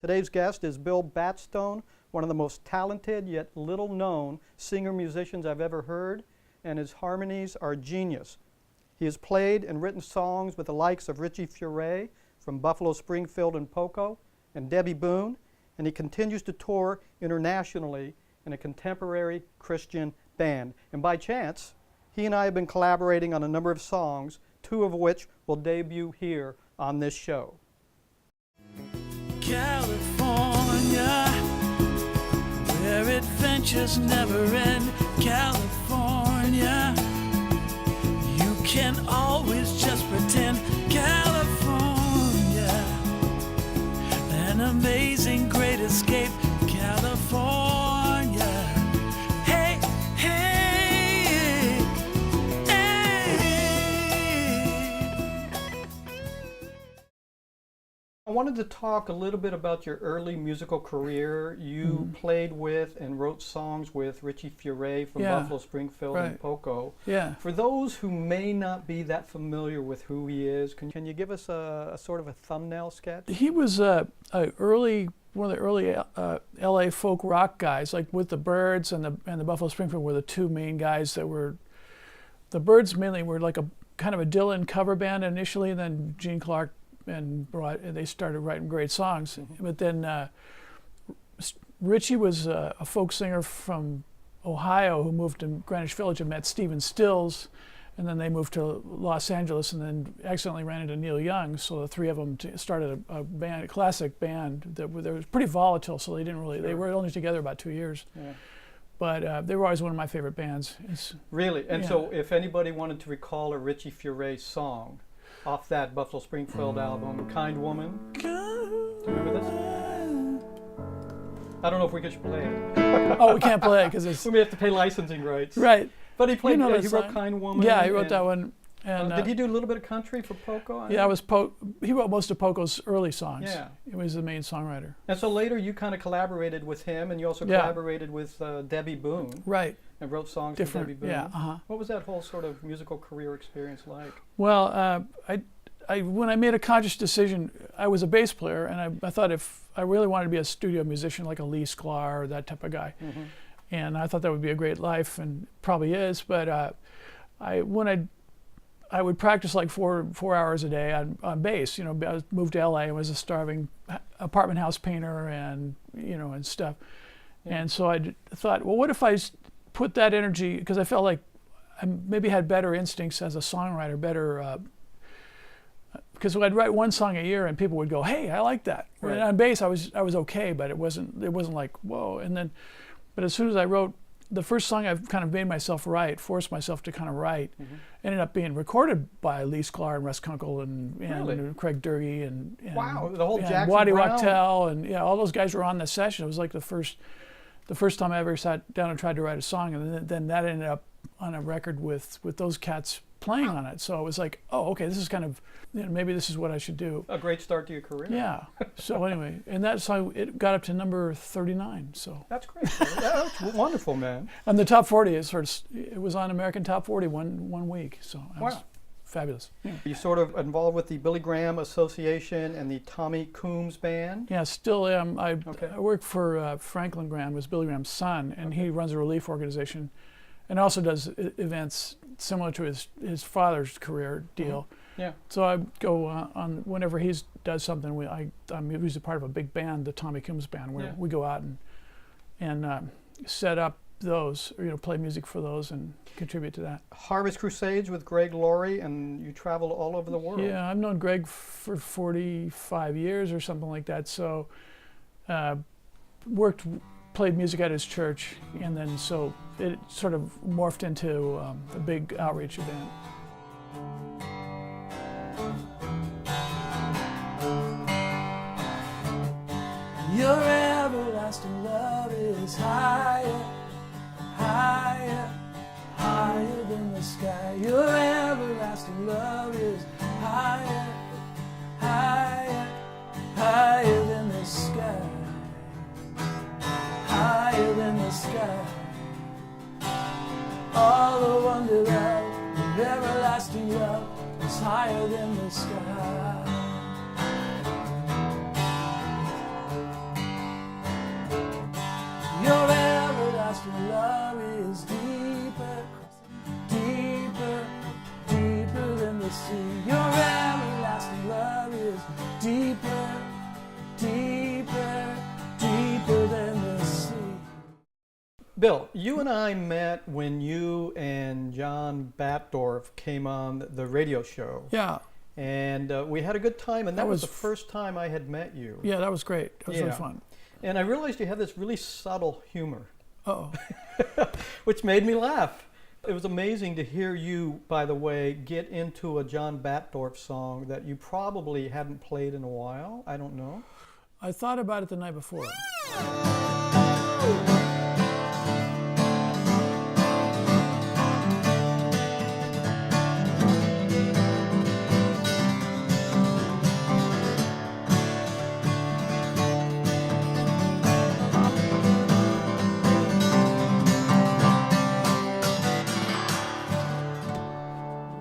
Today's guest is Bill Batstone, one of the most talented yet little known singer-musicians I've ever heard, and his harmonies are genius. He has played and written songs with the likes of Richie Furay from Buffalo, Springfield, and Poco, and Debbie Boone, and he continues to tour internationally in a contemporary Christian band. And by chance, he and I have been collaborating on a number of songs, two of which will debut here on this show. California, where adventures never end. California, you can always just pretend. California, an amazing great escape. California, hey, hey, hey. I wanted to talk a little bit about your early musical career. You played with and wrote songs with Richie Furay from Buffalo, Springfield, and Poco. Yeah. For those who may not be that familiar with who he is, can you give us a sort of a thumbnail sketch? He was one of the early LA folk rock guys, like with the Byrds and the Buffalo Springfield were the two main guys that were. The Byrds mainly were like a kind of a Dylan cover band initially, and then Gene Clark and they started writing great songs. But then Richie was a folk singer from Ohio who moved to Greenwich Village and met Stephen Stills, and then they moved to Los Angeles and then accidentally ran into Neil Young. So the three of them started a band, a classic band that was pretty volatile. So they didn't really, they were only together about 2 years. Yeah. But they were always one of my favorite bands. Really? And so if anybody wanted to recall a Richie Furay song off that Buffalo Springfield album, Kind Woman, do you remember this? I don't know if we should play it. Oh, we can't play it because it's... We may have to pay licensing rights. Right. But he played, he wrote Kind Woman. Yeah, he wrote that one. And, did he do a little bit of country for Poco? Yeah, he wrote most of Poco's early songs. Yeah. He was the main songwriter. And so later you kind of collaborated with him, and you also collaborated with Debbie Boone. Right. And wrote songs for Debbie Boone. Yeah, What was that whole sort of musical career experience like? Well, when I made a conscious decision, I was a bass player, and I thought if I really wanted to be a studio musician like a Lee Sklar or that type of guy, and I thought that would be a great life, and probably is, but when I would practice like four hours a day on bass. You know, I moved to LA and was a starving apartment house painter and stuff. Yeah. And so I thought, well, what if I put that energy, because I felt like I maybe had better instincts as a songwriter, because I'd write one song a year and people would go, hey, I like that. Right. And on bass I was okay, but it wasn't like, whoa. And then, but as soon as I wrote the first song, I've kind of made myself write, forced myself to kind of write, ended up being recorded by Lee Sklar and Russ Kunkel and Craig Durkee and wow, the whole Jackson Waddy Brown. Wachtel and all those guys were on the session. It was like the first time I ever sat down and tried to write a song, and then that ended up on a record with those cats playing on it. So it was like, oh, okay, this is kind of, maybe this is what I should do. A great start to your career. Yeah. So anyway, and that song, it got up to number 39. So that's great. That's wonderful, man. And the top 40 is it was on American Top 40 one week. So that was fabulous. Yeah. You sort of involved with the Billy Graham Association and the Tommy Coombs Band? Yeah, still am. I work for Franklin Graham, who's Billy Graham's son, and he runs a relief organization and also does events similar to his father's career deal. Yeah. So I go on whenever he does something. I'm usually part of a big band, the Tommy Coombs Band, where we go out and set up those, or play music for those and contribute to that. Harvest Crusades with Greg Laurie, and you travel all over the world. Yeah, I've known Greg for 45 years or something like that. So played music at his church, and then so it sort of morphed into a big outreach event. Your everlasting love is higher, higher, higher than the sky. Your everlasting love is higher, higher, higher than the sky. Higher than the sky. All the wonderland of everlasting love is higher than the sky. sea. Your everlasting love is deeper, deeper, deeper than the sea. Bill, you and I met when you and John Batdorf came on the radio show. Yeah. And we had a good time, and that was the was- first time I had met you. Yeah, that was great. It was really Yeah. fun. And I realized you had this really subtle humor, Uh-oh. which made me laugh. It was amazing to hear you, by the way, get into a John Batdorf song that you probably hadn't played in a while. I don't know. I thought about it the night before.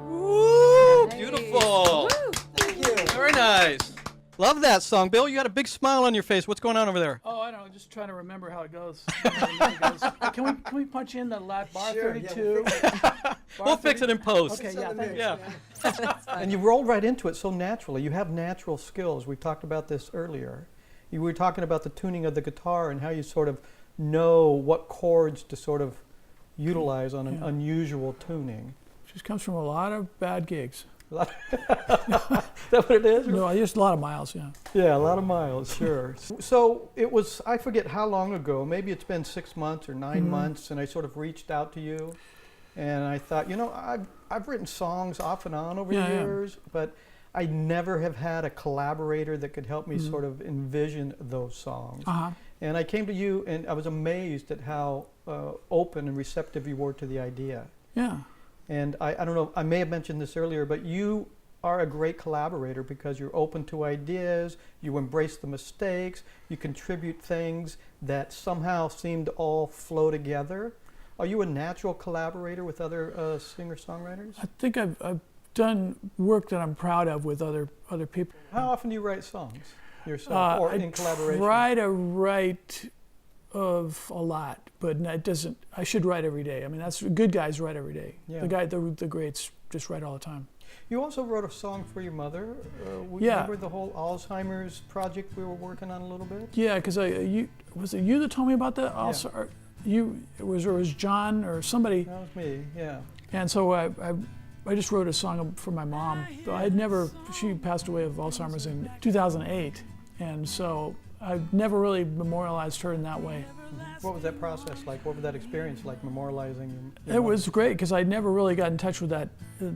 Woo! Beautiful. Thank you. Very nice. Love that song. Bill, you got a big smile on your face. What's going on over there? Oh, I don't know. Just trying to remember how it goes. Can we punch in the bar Sure, 32? We'll fix it in post. Okay, yeah, thanks. Yeah. And you rolled right into it so naturally. You have natural skills. We talked about this earlier. You were talking about the tuning of the guitar and how you sort of know what chords to sort of utilize on an Yeah. unusual tuning. Just comes from a lot of bad gigs. Is that what it is? No, just a lot of miles, yeah. Yeah, a lot of miles, sure. So it was, I forget how long ago, maybe it's been 6 months or 9 months, and I sort of reached out to you, and I thought, you know, I've written songs off and on over Yeah, the yeah. years, but I never have had a collaborator that could help me sort of envision those songs. Uh-huh. And I came to you, and I was amazed at how open and receptive you were to the idea. Yeah. And I don't know, I may have mentioned this earlier, but you are a great collaborator because you're open to ideas, you embrace the mistakes, you contribute things that somehow seem to all flow together. Are you a natural collaborator with other singer-songwriters? I think I've done work that I'm proud of with other people. How often do you write songs yourself or in collaboration? I try to write of a lot, but it doesn't. I should write every day. I mean, that's good guys write every day. Yeah. The greats just write all the time. You also wrote a song for your mother. Yeah. Remember the whole Alzheimer's project we were working on a little bit? Yeah, because was it you that told me about that? Also, or it was John or somebody. That was me, yeah. And so I just wrote a song for my mom. She passed away of Alzheimer's in 2008, and so I've never really memorialized her in that way. What was that process like? What was that experience like, memorializing? your It mother? was great because I never really got in touch with that,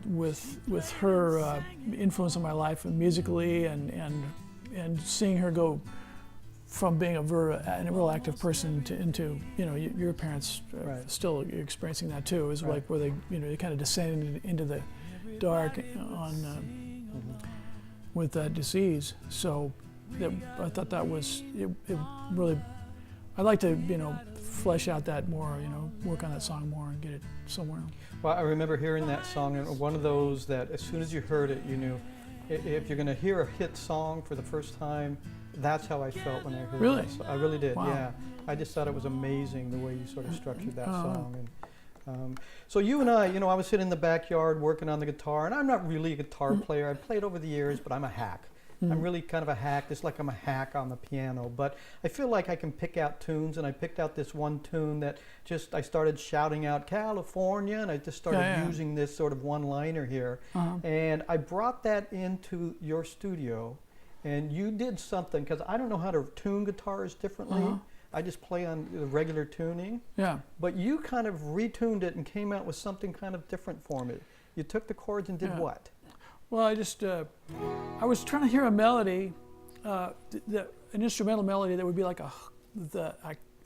with her influence in my life and musically, and seeing her go from being a real active person into your parents Right. still experiencing that too. It was like where they kind of descended into the dark with that disease. So I thought that was it really. I'd like to flesh out that more, work on that song more and get it somewhere. Well, I remember hearing that song, and one of those that as soon as you heard it, you knew if you're going to hear a hit song for the first time, that's how I felt when I heard Really? it. I really did, Wow. yeah. I just thought it was amazing the way you sort of structured that Oh. song. And, so you and I was sitting in the backyard working on the guitar, and I'm not really a guitar player. I've played over the years, but I'm a hack. I'm really kind of a hack, just like I'm a hack on the piano. But I feel like I can pick out tunes, and I picked out this one tune that I started shouting out California, and I just started Yeah. using this sort of one-liner here. Uh-huh. And I brought that into your studio, and you did something, because I don't know how to tune guitars differently. Uh-huh. I just play on the regular tuning. Yeah. But you kind of retuned it and came out with something kind of different for me. You took the chords and did Yeah. what? Well, I was trying to hear a melody, an instrumental melody that would be like a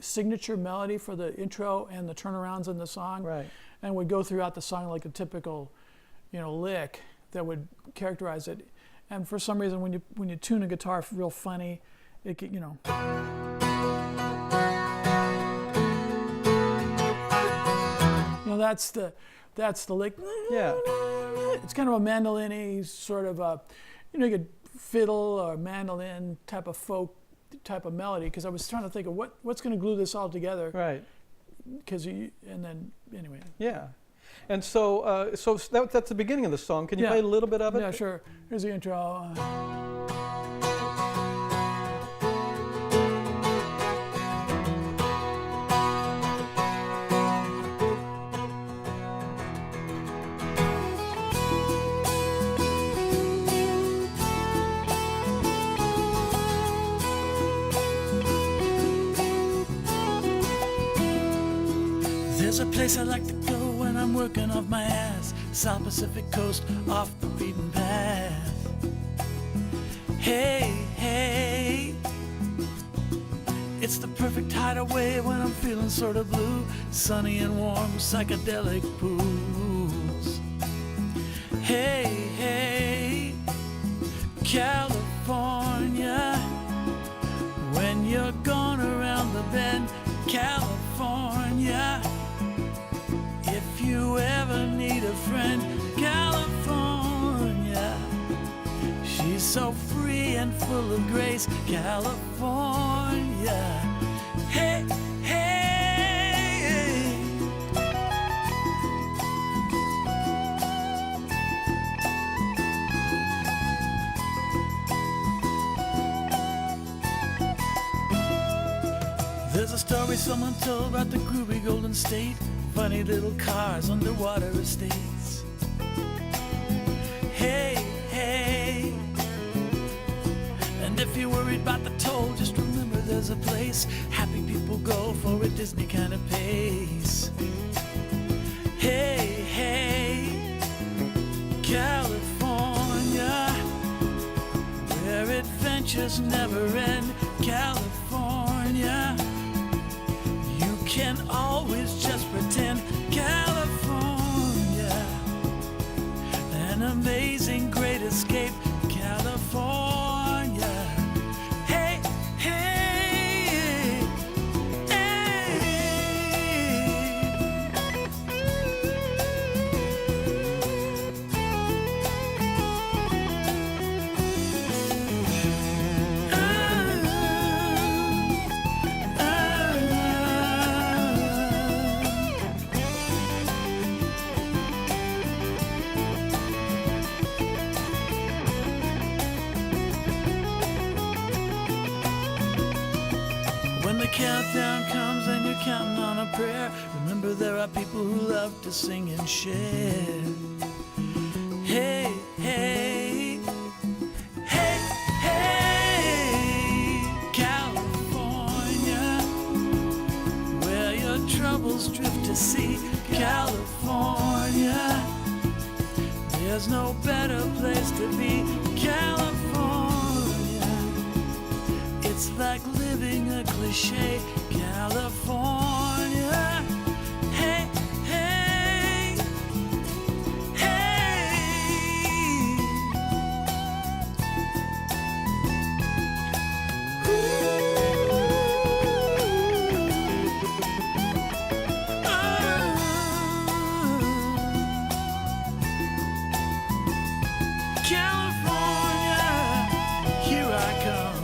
signature melody for the intro and the turnarounds in the song, Right. and would go throughout the song like a typical, lick that would characterize it. And for some reason, when you tune a guitar real funny, it could, that's the lick. Yeah. It's kind of a mandolin-y sort of you could fiddle or mandolin type of folk type of melody, because I was trying to think of what's going to glue this all together. Right. And then anyway. Yeah. And so that's the beginning of the song. Can you play a little bit of it? Yeah, sure. Here's the intro. There's a place I like to go when I'm working off my ass, South Pacific coast, off the beaten path. Hey, hey, it's the perfect hideaway when I'm feeling sort of blue, sunny and warm, psychedelic pools. Hey, hey, California, when you're gone around the bend, California. If you ever need a friend, California. She's so free and full of grace, California. Hey, hey. There's a story someone told about the groovy Golden State, funny little cars, underwater estates. Hey, hey. And if you're worried about the toll, just remember there's a place happy people go for a Disney kind of pace. Hey, hey, California, where adventures never end, California. You can always just pretend, California, an amazing great escape, California. Hey, hey, hey. When the countdown comes and you're counting on a prayer, remember there are people who love to sing and share. Hey, hey, hey, hey, California, where your troubles drift to sea, California. There's no better place to be, California. It's like living a cliche, California. Hey, hey, hey. California, here I come.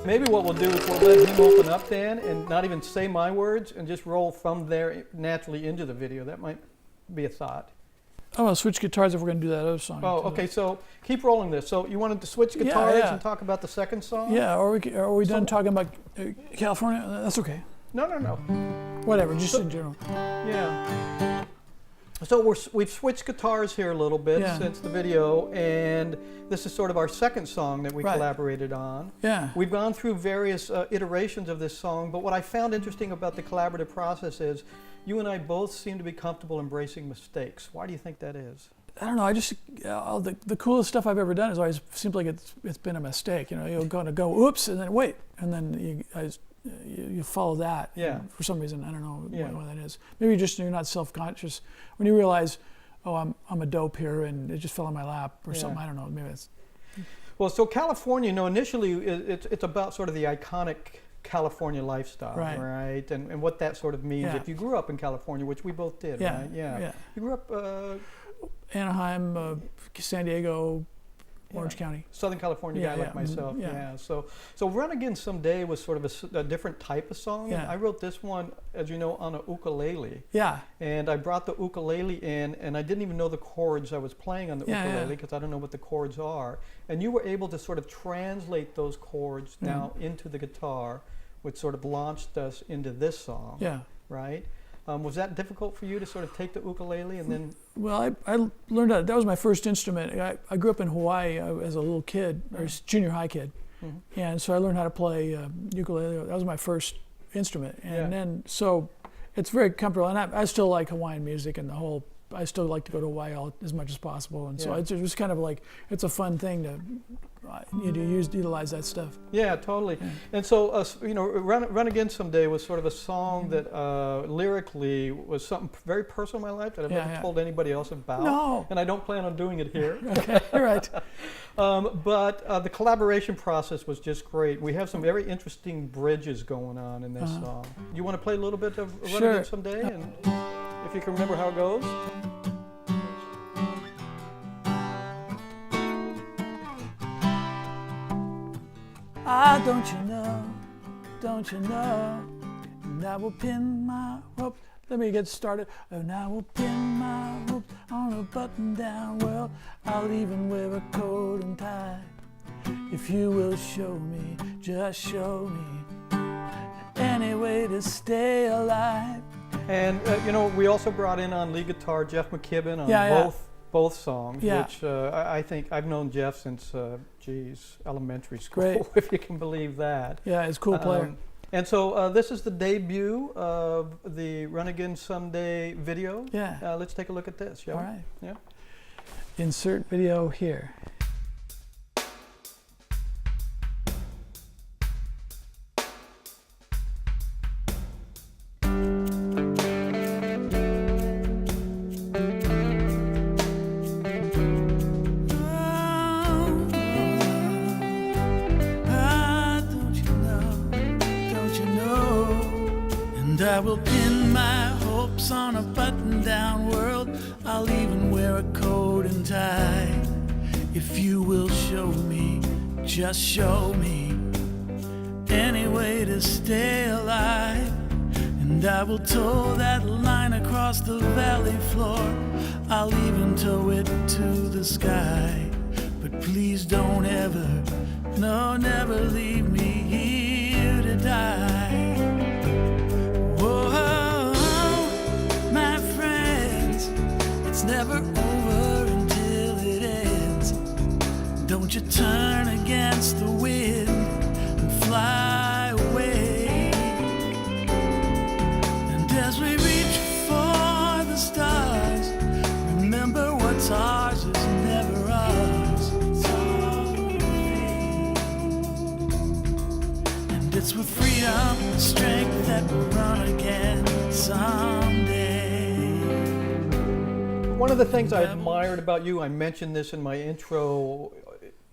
Maybe what we'll do is we'll let him open up then and not even say my words and just roll from there naturally into the video. That might be a thought. I'm gonna switch guitars if we're gonna do that other song. Oh, okay. So keep rolling this. So you wanted to switch Yeah, guitars yeah. and talk about the second song? Yeah, are we done talking about California? That's okay. No. Whatever, just in general. Yeah. So we've switched guitars here a little bit Yeah. since the video, and this is sort of our second song that we Right. collaborated on. Yeah. We've gone through various iterations of this song, but what I found interesting about the collaborative process is you and I both seem to be comfortable embracing mistakes. Why do you think that is? I don't know. I just the coolest stuff I've ever done is always seems like it's been a mistake. You know, you're going to go oops and then wait, and then you follow that. Yeah. And for some reason, I don't know Yeah. why that is. Maybe you're not self-conscious when you realize, oh, I'm a dope here, and it just fell in my lap or Yeah. something. I don't know. Maybe it's Well, so California, initially it's about sort of the iconic California lifestyle, Right. And what that sort of means Yeah. if you grew up in California, which we both did, Yeah, right? yeah. You grew up, Anaheim, San Diego, Orange County. Southern California Yeah, guy like yeah, myself. yeah. Yeah. So Run Again Someday was sort of a different type of song. Yeah. I wrote this one, as you know, on a ukulele. Yeah. And I brought the ukulele in, and I didn't even know the chords I was playing on the Yeah, ukulele yeah. because I don't know what the chords are. And you were able to sort of translate those chords now into the guitar, which sort of launched us into this song. Yeah. Right? Was that difficult for you to sort of take the ukulele and then? Well, I learned that was my first instrument. I grew up in Hawaii as a little kid, or junior high kid, and so I learned how to play ukulele. That was my first instrument, and then so it's very comfortable. And I still like Hawaiian music and the whole. I still like to go to Hawaii as much as possible, and so it's just kind of like it's a fun thing to utilize that stuff. Yeah, totally. Yeah. And so, Run Again Someday was sort of a song that lyrically was something very personal in my life that I've never told anybody else about. No. And I don't plan on doing it here. Okay, you're right. But the collaboration process was just great. We have some very interesting bridges going on in this song. You want to play a little bit of Run Again Someday? And if you can remember how it goes? Ah, don't you know, and I will pin my rope. Let me get started. And I will pin my rope on a button down. Well, I'll even wear a coat and tie. If you will show me, just show me, any way to stay alive. And, we also brought in on lead guitar Jeff McKibben on both songs, which I think I've known Jeff since, elementary school, Great. if you can believe that. Yeah, he's a cool player. And so this is the debut of the Run Again Someday video. Yeah. Let's take a look at this, shall we? All right. Yeah. Insert video here. I will pin my hopes on a button-down world. I'll even wear a coat and tie. If you will show me, just show me, any way to stay alive. And I will tow that line across the valley floor. I'll even tow it to the sky. But please don't ever, no, never leave me here to die. It's never over until it ends. Don't you turn against the wind and fly away. And as we reach for the stars, remember what's ours is never ours. It's all fate. And it's with freedom and strength that we'll run again someday. One of the things I admired about you, I mentioned this in my intro,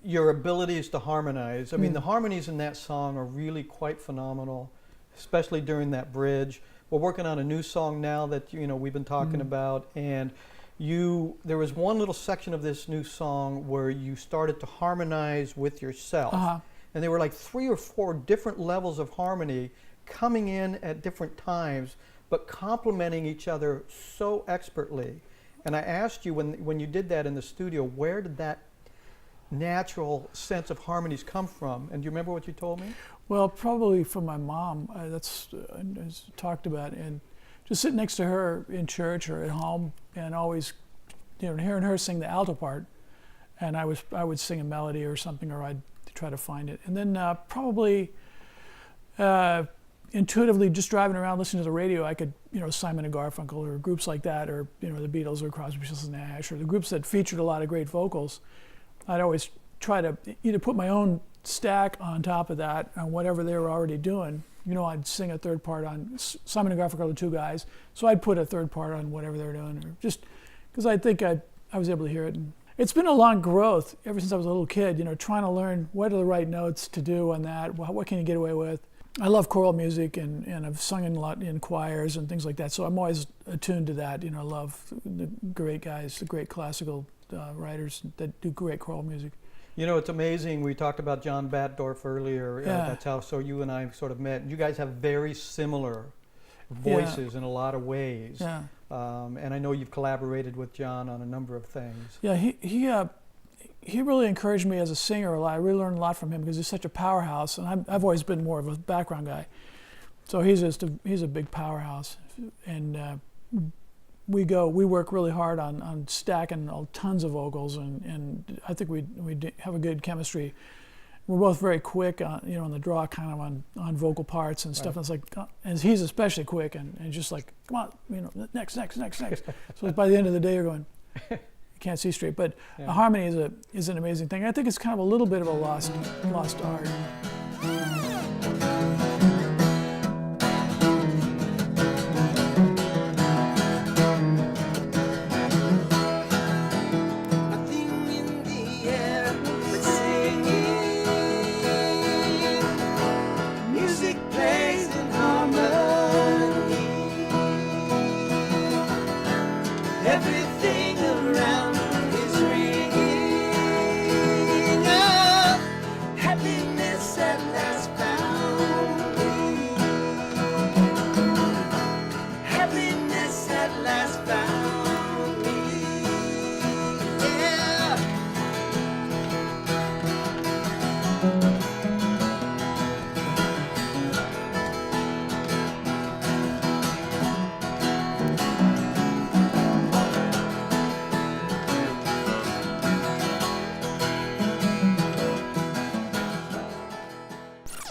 your abilities to harmonize. I mean, the harmonies in that song are really quite phenomenal, especially during that bridge. We're working on a new song now that we've been talking about, and there was one little section of this new song where you started to harmonize with yourself. And there were like 3 or 4 different levels of harmony coming in at different times, but complementing each other so expertly. And I asked you when you did that in the studio, where did that natural sense of harmonies come from? And do you remember what you told me? Well, probably from my mom. That's talked about, and just sitting next to her in church or at home, and always, hearing her sing the alto part, and I would sing a melody or something, or I'd try to find it, and then probably. Intuitively, just driving around listening to the radio, I could, Simon and Garfunkel or groups like that, or the Beatles or Crosby, Stills & Nash, or the groups that featured a lot of great vocals. I'd always try to either put my own stack on top of that on whatever they were already doing. I'd sing a third part on Simon and Garfunkel are 2 guys, so I'd put a third part on whatever they were doing, or just because I think I was able to hear it. And it's been a long growth ever since I was a little kid. Trying to learn what are the right notes to do on that. What can you get away with? I love choral music, and I've sung in a lot in choirs and things like that, so I'm always attuned to that. I love the great guys, the great classical writers that do great choral music. You know, it's amazing. We talked about John Batdorf earlier. Yeah. That's how so you and I sort of met. You guys have very similar voices in a lot of ways. Yeah. And I know you've collaborated with John on a number of things. Yeah, he really encouraged me as a singer a lot. I really learned a lot from him because he's such a powerhouse, and I've always been more of a background guy. So he's a big powerhouse, and we work really hard on stacking tons of vocals, and I think we have a good chemistry. We're both very quick on the draw, kind of on vocal parts and stuff. Right. And it's like, and he's especially quick and just like, come on, next. So by the end of the day, you're going, you can't see straight. But Yeah. the harmony is an amazing thing. I think it's kind of a little bit of a lost art. Nothing in the air but singing. Music plays in harmony. Everything around is ringing. Oh, happiness at last found me. Happiness at last found me. Yeah.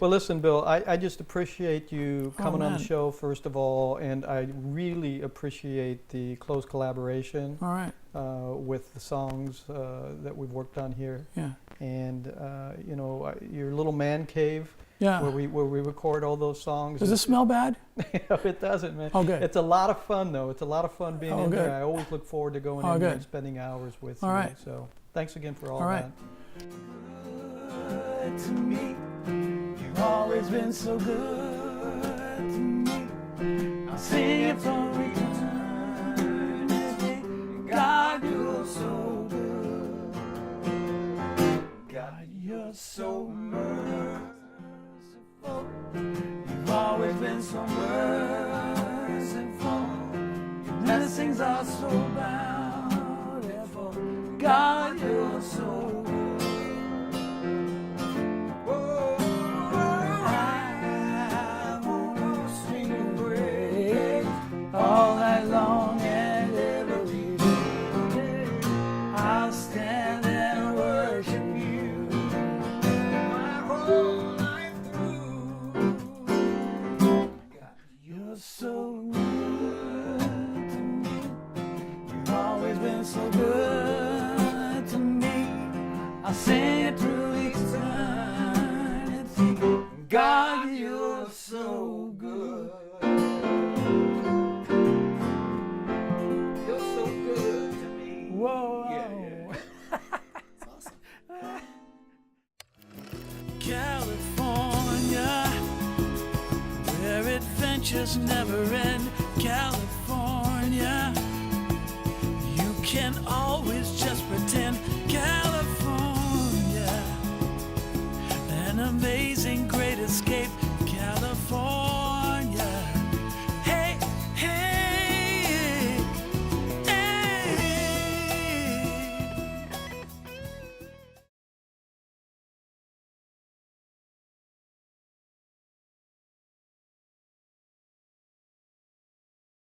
Well, listen, Bill, I just appreciate you coming on the man. show, first of all, and I really appreciate the close collaboration All right. with the songs that we've worked on here. Yeah. And, your little man cave Yeah. where we record all those songs. Does it smell bad? It doesn't, man. Oh, good. It's a lot of fun, though. It's a lot of fun being Oh, in good. there. I always look forward to going Oh, in there good. and spending hours with All you. right. So thanks again for all All right. that. Good to me. You've always been so good to me. I'll sing it for eternity. God, you're so good. God, you're so merciful. You've always been so merciful. Your blessings are so bountiful. God, you're so good. All night long and every day, I'll stand and worship you my whole life through. God, you're so good to me. You've always been so good to me. I'll sing it through eternity. God, you're so good. You're so good to me. Whoa. California, where adventures never end.